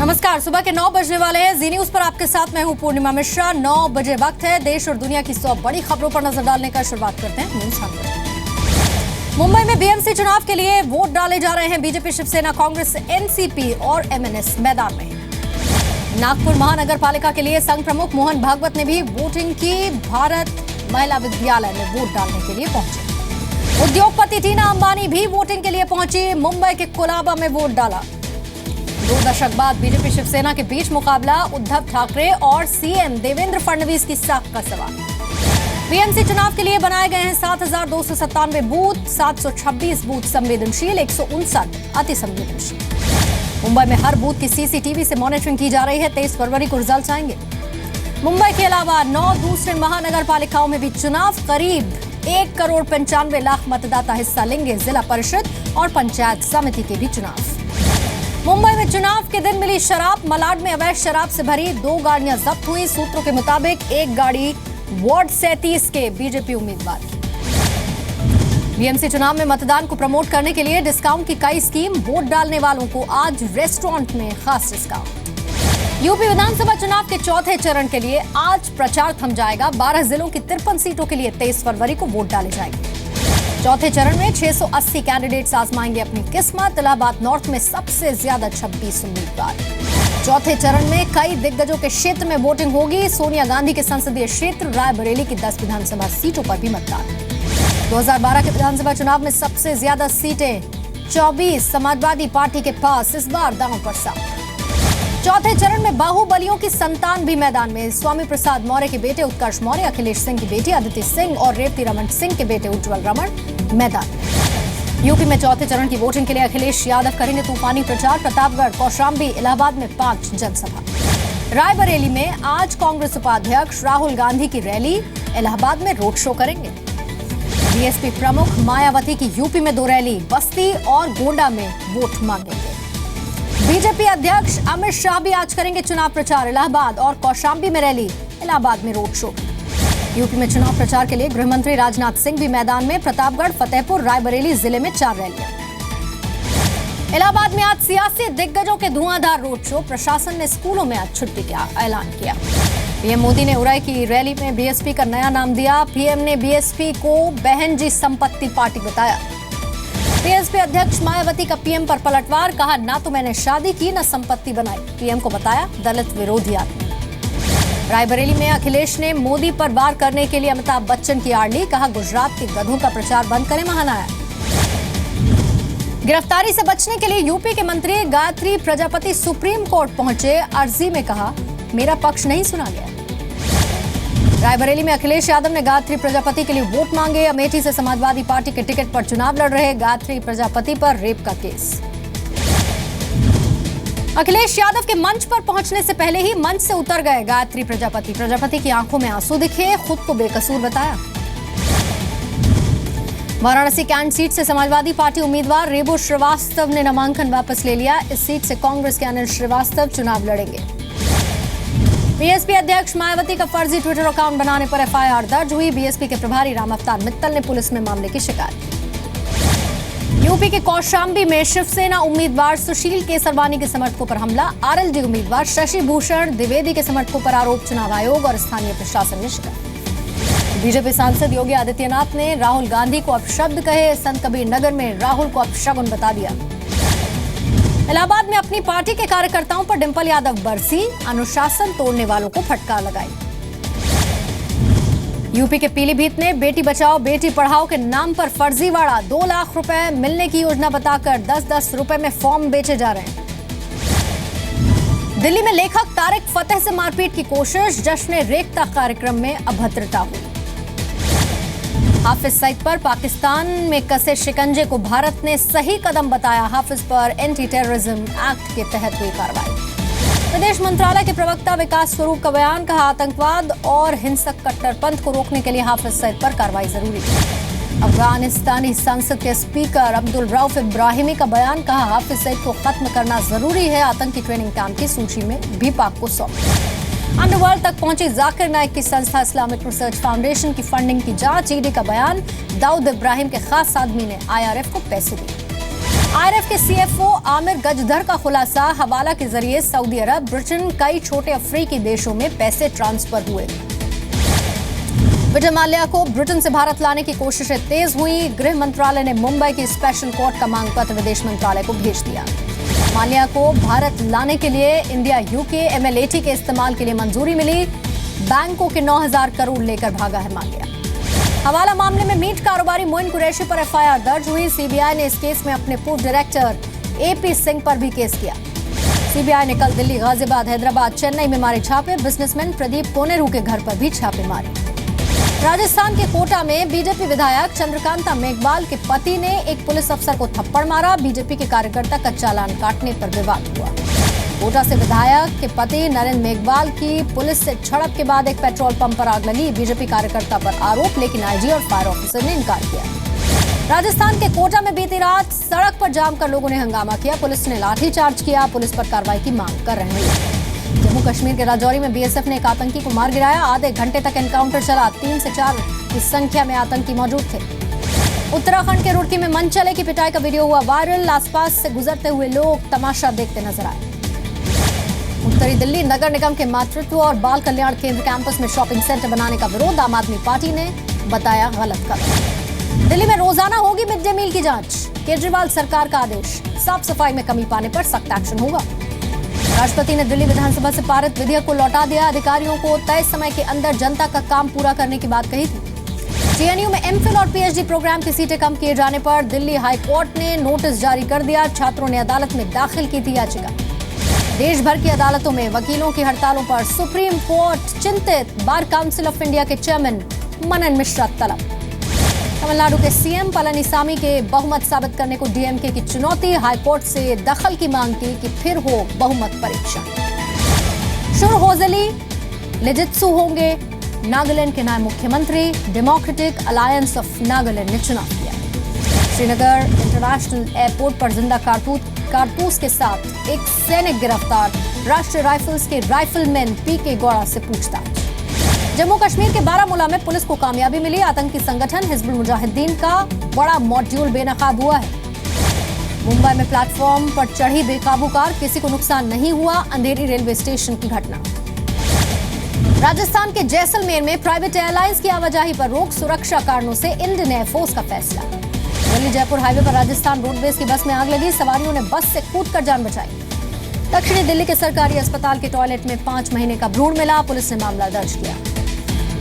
नमस्कार, सुबह के 9 बजने वाले हैं। जी न्यूज पर आपके साथ मैं हूं पूर्णिमा मिश्रा। 9 बजे वक्त है देश और दुनिया की 100 बड़ी खबरों पर नजर डालने का। शुरुआत करते हैं न्यूज हंड्रेड। मुंबई में बीएमसी चुनाव के लिए वोट डाले जा रहे हैं। बीजेपी, शिवसेना, कांग्रेस, एनसीपी और एमएनएस मैदान में। नागपुर महानगर पालिका के लिए संघ प्रमुख मोहन भागवत ने भी वोटिंग की। भारत महिला विद्यालय में वोट डालने के लिए पहुंचे। उद्योगपति टीना अंबानी भी वोटिंग के लिए पहुंची। मुंबई के कोलाबा में वोट डाला। 2 दशक बाद बीजेपी शिवसेना के बीच मुकाबला। उद्धव ठाकरे और सीएम देवेंद्र फडणवीस की साख का सवाल। बीएमसी चुनाव के लिए बनाए गए हैं 7,297 बूथ, 726 बूथ संवेदनशील, 159 अति संवेदनशील। मुंबई में हर बूथ की सीसीटीवी से मॉनिटरिंग की जा रही है। 23 फरवरी को रिजल्ट आएंगे। मुंबई के अलावा 9 दूसरे महानगर पालिकाओं में भी चुनाव। करीब 1,95,00,000 मतदाता हिस्सा लेंगे। जिला परिषद और पंचायत समिति के भी चुनाव। मुंबई में चुनाव के दिन मिली शराब। मलाड में अवैध शराब से भरी 2 गाड़ियां जब्त हुई। सूत्रों के मुताबिक एक गाड़ी वार्ड 37 के बीजेपी उम्मीदवार की। बीएमसी चुनाव में मतदान को प्रमोट करने के लिए डिस्काउंट की कई स्कीम। वोट डालने वालों को आज रेस्टोरेंट में खास डिस्काउंट। यूपी विधानसभा चुनाव के चौथे चरण के लिए आज प्रचार थम जाएगा। 12 जिलों की 53 सीटों के लिए 23 फरवरी को वोट डाले जाएंगे। चौथे चरण में 680 कैंडिडेट्स आजमाएंगे अपनी किस्मत। इलाहाबाद नॉर्थ में सबसे ज्यादा 26 उम्मीदवार। चौथे चरण में कई दिग्गजों के क्षेत्र में वोटिंग होगी। सोनिया गांधी के संसदीय क्षेत्र रायबरेली की 10 विधानसभा सीटों पर भी मतदान। 2012 के विधानसभा चुनाव में सबसे ज्यादा सीटें 24 समाजवादी पार्टी के पास। इस बार दांव पर साफ। चौथे चरण में बाहुबलियों की संतान भी मैदान में। स्वामी प्रसाद मौर्य के बेटे उत्कर्ष मौर्य, अखिलेश सिंह की बेटी अदिति सिंह और रेवती रमन सिंह के बेटे उज्जवल रमन मैदान में। यूपी में चौथे चरण की वोटिंग के लिए अखिलेश यादव करेंगे तूफानी प्रचार। प्रतापगढ़, कौशाम्बी, इलाहाबाद में 5 जनसभा। रायबरेली में आज कांग्रेस उपाध्यक्ष राहुल गांधी की रैली। इलाहाबाद में रोड शो करेंगे। बीएसपी प्रमुख मायावती की यूपी में 2 रैली। बस्ती और गोंडा में वोट मांगेंगे। बीजेपी अध्यक्ष अमित शाह भी आज करेंगे चुनाव प्रचार। इलाहाबाद और कौशाम्बी में रैली, इलाहाबाद में रोड शो। यूपी में चुनाव प्रचार के लिए गृह मंत्री राजनाथ सिंह भी मैदान में। प्रतापगढ़, फतेहपुर, रायबरेली जिले में 4 रैलियां। इलाहाबाद में आज सियासी दिग्गजों के धुआंधार रोड शो। प्रशासन ने स्कूलों में आज छुट्टी का ऐलान किया। पीएम मोदी ने उराई की रैली में बीएसपी का नया नाम दिया। पीएम ने बीएसपी को बहन जी संपत्ति पार्टी बताया। बीएसपी अध्यक्ष मायावती का पीएम पर पलटवार। कहा, ना तो मैंने शादी की न संपत्ति बनाई। पीएम को बताया दलित विरोधी आदमी। रायबरेली में अखिलेश ने मोदी पर वार करने के लिए अमिताभ बच्चन की आड़ ली। कहा, गुजरात के गधों का प्रचार बंद करें महानायक। गिरफ्तारी से बचने के लिए यूपी के मंत्री गायत्री प्रजापति सुप्रीम कोर्ट पहुंचे। अर्जी में कहा, मेरा पक्ष नहीं सुना गया। रायबरेली में अखिलेश यादव ने गायत्री प्रजापति के लिए वोट मांगे। अमेठी से समाजवादी पार्टी के टिकट पर चुनाव लड़ रहे गायत्री प्रजापति पर रेप का केस। अखिलेश यादव के मंच पर पहुंचने से पहले ही मंच से उतर गए गायत्री प्रजापति। प्रजापति की आंखों में आंसू दिखे। खुद को बेकसूर बताया। वाराणसी कैंट सीट से समाजवादी पार्टी उम्मीदवार रेबो श्रीवास्तव ने नामांकन वापस ले लिया। इस सीट से कांग्रेस के अनिल श्रीवास्तव चुनाव लड़ेंगे। बीएसपी अध्यक्ष मायावती का फर्जी ट्विटर अकाउंट बनाने पर एफआईआर दर्ज हुई। बीएसपी के प्रभारी राम अवतार मित्तल ने पुलिस में मामले की शिकायत की। यूपी के कौशाम्बी में शिवसेना उम्मीदवार सुशील केसरवानी के समर्थकों पर हमला। आरएलडी उम्मीदवार शशि भूषण द्विवेदी के समर्थकों पर आरोप। चुनाव आयोग और स्थानीय प्रशासन ने शिकायत। बीजेपी सांसद योगी आदित्यनाथ ने राहुल गांधी को अपशब्द कहे। संत कबीर नगर में राहुल को अपशगुन बता दिया। इलाहाबाद में अपनी पार्टी के कार्यकर्ताओं पर डिंपल यादव बरसी। अनुशासन तोड़ने वालों को फटकार लगाई। यूपी के पीलीभीत में बेटी बचाओ बेटी पढ़ाओ के नाम पर फर्जीवाड़ा। 2 लाख रुपए मिलने की योजना बताकर 10-10 रुपए में फॉर्म बेचे जा रहे हैं। दिल्ली में लेखक तारिक फतेह से मारपीट की कोशिश। जश्न रेख्ता कार्यक्रम में अभद्रता हुई। हाफिज सईद पर पाकिस्तान में कसे शिकंजे को भारत ने सही कदम बताया। हाफिज पर एंटी टेररिज्म एक्ट के तहत हुई कार्रवाई। विदेश मंत्रालय के प्रवक्ता विकास स्वरूप का बयान। कहा, आतंकवाद और हिंसक कट्टरपंथ को रोकने के लिए हाफिज सईद पर कार्रवाई जरूरी है। अफगानिस्तानी संसद के स्पीकर अब्दुल रऊफ इब्राहिमी का बयान। कहा, हाफिज सईद को खत्म करना जरूरी है। आतंकी ट्रेनिंग कैंप की सूची में भी पाक को सौंप। अंडरवर्ल्ड तक पहुंची जाकिर नाइक की संस्था इस्लामिक रिसर्च फाउंडेशन की फंडिंग की जांच। ईडी का बयान। दाऊद इब्राहिम के खास आदमी ने आईआरएफ को पैसे दिए। आईआरएफ के सीएफओ आमिर गजधर का खुलासा, हवाला के जरिए सऊदी अरब, ब्रिटेन, कई छोटे अफ्रीकी देशों में पैसे ट्रांसफर हुए। विजय माल्या को ब्रिटेन से भारत लाने की कोशिशें तेज हुई। गृह मंत्रालय ने मुंबई की स्पेशल कोर्ट का मांग पत्र विदेश मंत्रालय को भेज दिया। माल्या को भारत लाने के लिए इंडिया यूके MLAT के इस्तेमाल के लिए मंजूरी मिली। बैंकों के 9,000 करोड़ लेकर भागा है माल्या। हवाला मामले में मीट कारोबारी मोइन कुरैशी पर FIR दर्ज हुई। सीबीआई ने इस केस में अपने पूर्व डायरेक्टर AP सिंह पर भी केस किया। सीबीआई ने कल दिल्ली, गाजियाबाद, हैदराबाद, चेन्नई में मारे छापे। बिजनेसमैन प्रदीप कोनेरू के घर पर भी छापे मारे। राजस्थान के कोटा में बीजेपी विधायक चंद्रकांता मेघवाल के पति ने एक पुलिस अफसर को थप्पड़ मारा। बीजेपी के कार्यकर्ता का चालान काटने पर विवाद हुआ। कोटा से विधायक के पति नरेंद्र मेघवाल की पुलिस से झड़प के बाद एक पेट्रोल पंप पर आग लगी। बीजेपी कार्यकर्ता पर आरोप, लेकिन IG और फायर ऑफिसर ने इनकार किया। राजस्थान के कोटा में बीती रात सड़क पर जाम कर लोगों ने हंगामा किया। पुलिस ने लाठीचार्ज किया। पुलिस पर कार्रवाई की मांग कर रहे हैं। जम्मू कश्मीर के राजौरी में BSF ने एक आतंकी को मार गिराया। आधे घंटे तक एनकाउंटर चला। 3 से 4 की संख्या में आतंकी मौजूद थे। उत्तराखंड के रुड़की में मनचले की पिटाई का वीडियो हुआ वायरल। आसपास से गुजरते हुए लोग तमाशा देखते नजर आए। उत्तरी दिल्ली नगर निगम के मातृत्व और बाल कल्याण केंद्र कैंपस में शॉपिंग सेंटर बनाने का विरोध आम आदमी पार्टी ने बताया गलत कदम। दिल्ली में रोजाना होगी मिड डे मील की जांच। केजरीवाल सरकार का आदेश, साफ सफाई में कमी पाने पर सख्त एक्शन होगा। राष्ट्रपति ने दिल्ली विधानसभा से पारित विधेयक को लौटा दिया। अधिकारियों को तय समय के अंदर जनता का काम पूरा करने की बात कही थी। JNU में MPhil और PhD प्रोग्राम की सीटें कम किए जाने पर दिल्ली हाई कोर्ट ने नोटिस जारी कर दिया। छात्रों ने अदालत में दाखिल की थी याचिका। देश भर की अदालतों में वकीलों की हड़तालों पर सुप्रीम कोर्ट चिंतित। बार काउंसिल ऑफ इंडिया के चेयरमैन मनन मिश्रा तलब। तमिलनाडु के CM पलनीसामी के बहुमत साबित करने को DMK की चुनौती। हाईकोर्ट से दखल की मांग की कि फिर हो बहुमत परीक्षा। शुरहोजली लेजित्सु होंगे नागालैंड के नए मुख्यमंत्री। डेमोक्रेटिक अलायंस ऑफ नागालैंड ने चुनाव किया। श्रीनगर इंटरनेशनल एयरपोर्ट पर जिंदा कारतूस के साथ एक सैनिक गिरफ्तार। राष्ट्रीय राइफल्स के राइफलमैन PK गौड़ा से पूछताछ। जम्मू कश्मीर के बारामूला में पुलिस को कामयाबी मिली। आतंकी संगठन हिजबुल मुजाहिदीन का बड़ा मॉड्यूल बेनकाब हुआ है। मुंबई में प्लेटफॉर्म पर चढ़ी बेकाबू कार, किसी को नुकसान नहीं हुआ। अंधेरी रेलवे स्टेशन की घटना। राजस्थान के जैसलमेर में प्राइवेट एयरलाइंस की आवाजाही पर रोक, सुरक्षा कारणों से इंडियन एयरफोर्स का फैसला। दिल्ली जयपुर हाईवे पर राजस्थान रोडवेज की बस में आग लगी। सवारियों ने बस से कूदकर जान बचाई। दक्षिणी दिल्ली के सरकारी अस्पताल के टॉयलेट में 5 महीने का भ्रूण मिला। पुलिस ने मामला दर्ज किया।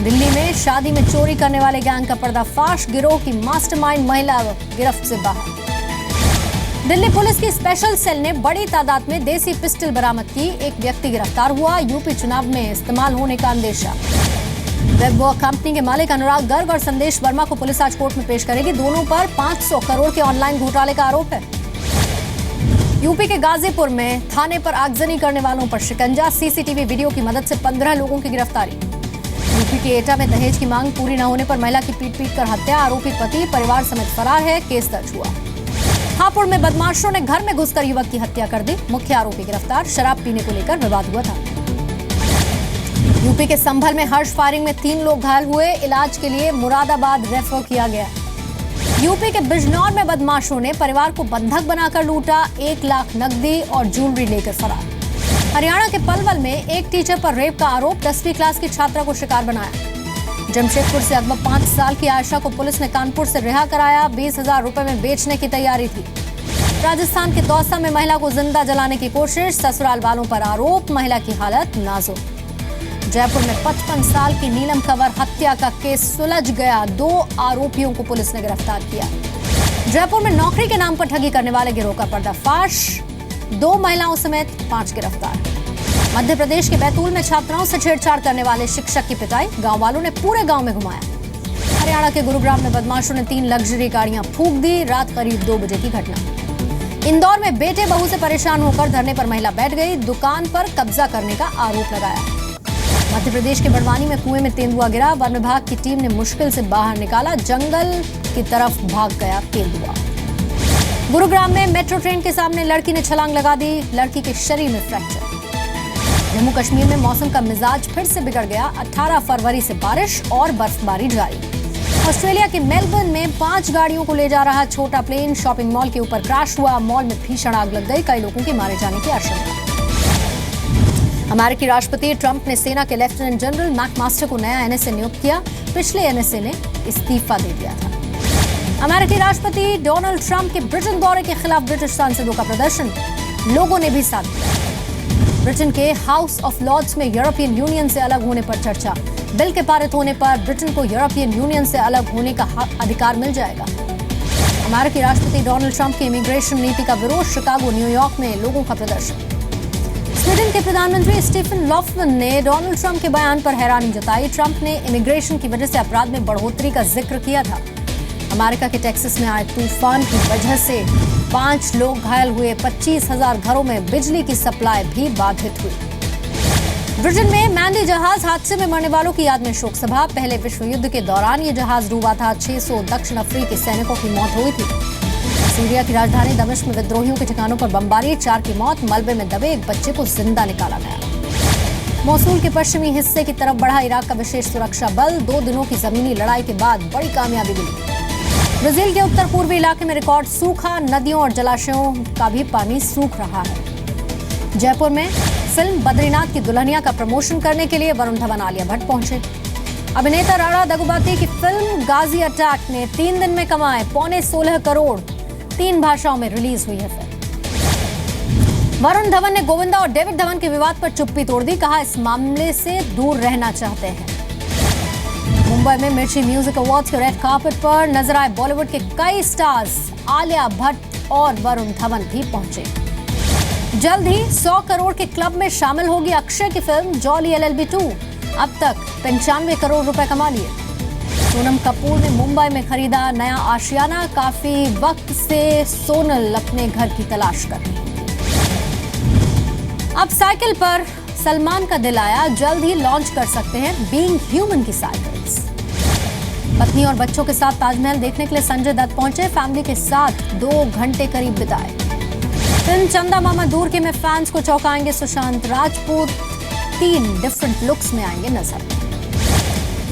दिल्ली में शादी में चोरी करने वाले गैंग का पर्दाफाश। गिरोह की मास्टरमाइंड महिला गिरफ्त से बाहर। दिल्ली पुलिस की स्पेशल सेल ने बड़ी तादाद में देसी पिस्टल बरामद की। एक व्यक्ति गिरफ्तार हुआ। यूपी चुनाव में इस्तेमाल होने का अंदेशा। वेबवर्क कंपनी के मालिक अनुराग गर्ग और संदेश वर्मा को पुलिस आज कोर्ट में पेश करेगी। दोनों पर 500 करोड़ के ऑनलाइन घोटाले का आरोप है। यूपी के गाजीपुर में थाने पर आगजनी करने वालों पर शिकंजा। CCTV वीडियो की मदद से 15 लोगों की गिरफ्तारी। यूपी के एटा में दहेज की मांग पूरी न होने पर महिला की पीट कर हत्या। आरोपी पति परिवार समेत फरार है। केस दर्ज हुआ। हापुड़ में बदमाशों ने घर में घुसकर युवक की हत्या कर दी। मुख्य आरोपी गिरफ्तार। शराब पीने को लेकर विवाद हुआ था। यूपी के संभल में हर्ष फायरिंग में 3 लोग घायल हुए। इलाज के लिए मुरादाबाद रेफर किया गया। यूपी के बिजनौर में बदमाशों ने परिवार को बंधक बनाकर लूटा। 1 लाख नकदी और ज्वेलरी लेकर फरार। हरियाणा के पलवल में एक टीचर पर रेप का आरोप। 10वीं क्लास की छात्रा को शिकार बनाया। जमशेदपुर से अगवा 5 साल की आयशा को पुलिस ने कानपुर से रिहा कराया। 20,000 रुपए में बेचने की तैयारी थी। राजस्थान के दौसा में महिला को जिंदा जलाने की कोशिश। ससुराल वालों पर आरोप। महिला की हालत नाजुक। जयपुर में 55 साल की नीलम कंवर हत्या का केस सुलझ गया। 2 आरोपियों को पुलिस ने गिरफ्तार किया। जयपुर में नौकरी के नाम पर ठगी करने वाले गिरोह का पर्दाफाश। 2 महिलाओं समेत 5 गिरफ्तार। मध्य प्रदेश के बैतूल में छात्राओं से छेड़छाड़ करने वाले शिक्षक की पिटाई। गांव वालों ने पूरे गांव में घुमाया। हरियाणा के गुरुग्राम में बदमाशों ने 3 लग्जरी गाड़ियां फूंक दी। रात करीब 2 बजे की घटना। इंदौर में बेटे बहू से परेशान होकर धरने पर महिला बैठ गई। दुकान पर कब्जा करने का आरोप लगाया। मध्य प्रदेश के बड़वानी में कुएं में तेंदुआ गिरा। वन विभाग की टीम ने मुश्किल से बाहर निकाला। जंगल की तरफ भाग गया तेंदुआ। गुरुग्राम में मेट्रो ट्रेन के सामने लड़की ने छलांग लगा दी। लड़की के शरीर में फ्रैक्चर। जम्मू कश्मीर में मौसम का मिजाज फिर से बिगड़ गया। 18 फरवरी से बारिश और बर्फबारी जारी। ऑस्ट्रेलिया के मेलबर्न में 5 गाड़ियों को ले जा रहा छोटा प्लेन शॉपिंग मॉल के ऊपर क्रैश हुआ। मॉल में भीषण आग लग गई, कई लोगों के मारे जाने की आशंका। अमेरिकी राष्ट्रपति ट्रंप ने सेना के लेफ्टिनेंट जनरल मैकमास्टर को नया एनएसए नियुक्त किया। पिछले एनएसए ने इस्तीफा दे दिया था। अमेरिकी राष्ट्रपति डोनाल्ड ट्रंप के ब्रिटेन दौरे के खिलाफ ब्रिटिश सांसदों का प्रदर्शन, लोगों ने भी साथ दिया। ब्रिटेन के हाउस ऑफ लॉर्ड्स में यूरोपियन यूनियन से अलग होने पर चर्चा। बिल के पारित होने पर ब्रिटेन को यूरोपियन यूनियन से अलग होने का अधिकार मिल जाएगा। अमेरिकी राष्ट्रपति डोनाल्ड ट्रंप की इमिग्रेशन नीति का विरोध, शिकागो, न्यूयॉर्क में लोगों का प्रदर्शन। स्वीडन के प्रधानमंत्री स्टीफन लोफवन ने डोनाल्ड ट्रंप के बयान पर हैरानी जताई। ट्रंप ने इमिग्रेशन की वजह से अपराध में बढ़ोतरी का जिक्र किया था। अमेरिका के टेक्सास में आए तूफान की वजह से 5 लोग घायल हुए। 25,000 घरों में बिजली की सप्लाई भी बाधित हुई। ब्रिटेन में मैंडी जहाज हादसे में मरने वालों की याद में शोक सभा। पहले विश्व युद्ध के दौरान ये जहाज डूबा था। 600 दक्षिण अफ्रीकी सैनिकों की मौत हुई थी। सीरिया की राजधानी दमिश्क में विद्रोहियों के ठिकानों पर बमबारी, 4 की मौत। मलबे में दबे एक बच्चे को जिंदा निकाला गया। मोसूल के पश्चिमी हिस्से की तरफ बढ़ा इराक का विशेष सुरक्षा बल। 2 दिनों की जमीनी लड़ाई के बाद बड़ी कामयाबी मिली। ब्राजील के उत्तर पूर्वी इलाके में रिकॉर्ड सूखा, नदियों और जलाशयों का भी पानी सूख रहा है। जयपुर में फिल्म बद्रीनाथ की दुल्हनिया का प्रमोशन करने के लिए वरुण धवन, आलिया भट्ट पहुंचे। अभिनेता राणा दग्गुबाती की फिल्म गाजी अटैक ने 3 दिन में कमाए 16.25 करोड़। 3 भाषाओं में रिलीज हुई है फिल्म। वरुण धवन ने गोविंदा और डेविड धवन के विवाद पर चुप्पी तोड़ दी। कहा, इस मामले से दूर रहना चाहते हैं। मुंबई में मिर्ची म्यूजिक अवार्ड्स के रेड कार्पेट पर नजर आए बॉलीवुड के कई स्टार्स। आलिया भट्ट और वरुण धवन भी पहुंचे। जल्द ही 100 करोड़ के क्लब में शामिल होगी अक्षय की फिल्म जॉली LLB 2। अब तक 95 करोड़ रुपए कमा लिए। सोनम कपूर ने मुंबई में खरीदा नया आशियाना। काफी वक्त से सोनल अपने घर की तलाश कर रही। अब साइकिल पर सलमान का दिल आया। जल्द ही लॉन्च कर सकते हैं बीइंग ह्यूमन की साइकिल्स। पत्नी और बच्चों के साथ ताजमहल देखने के लिए संजय दत्त पहुंचे। फैमिली के साथ 2 घंटे करीब बिताए। फिल्म चंदा मामा दूर के में फैंस को चौंकाएंगे सुशांत राजपूत। 3 डिफरेंट लुक्स में आएंगे नजर।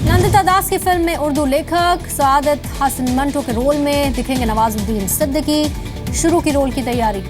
नंदिता दास की फिल्म में उर्दू लेखक सआदत हसन मंटो के रोल में दिखेंगे नवाजुद्दीन सिद्दीकी। शुरू की रोल की तैयारी।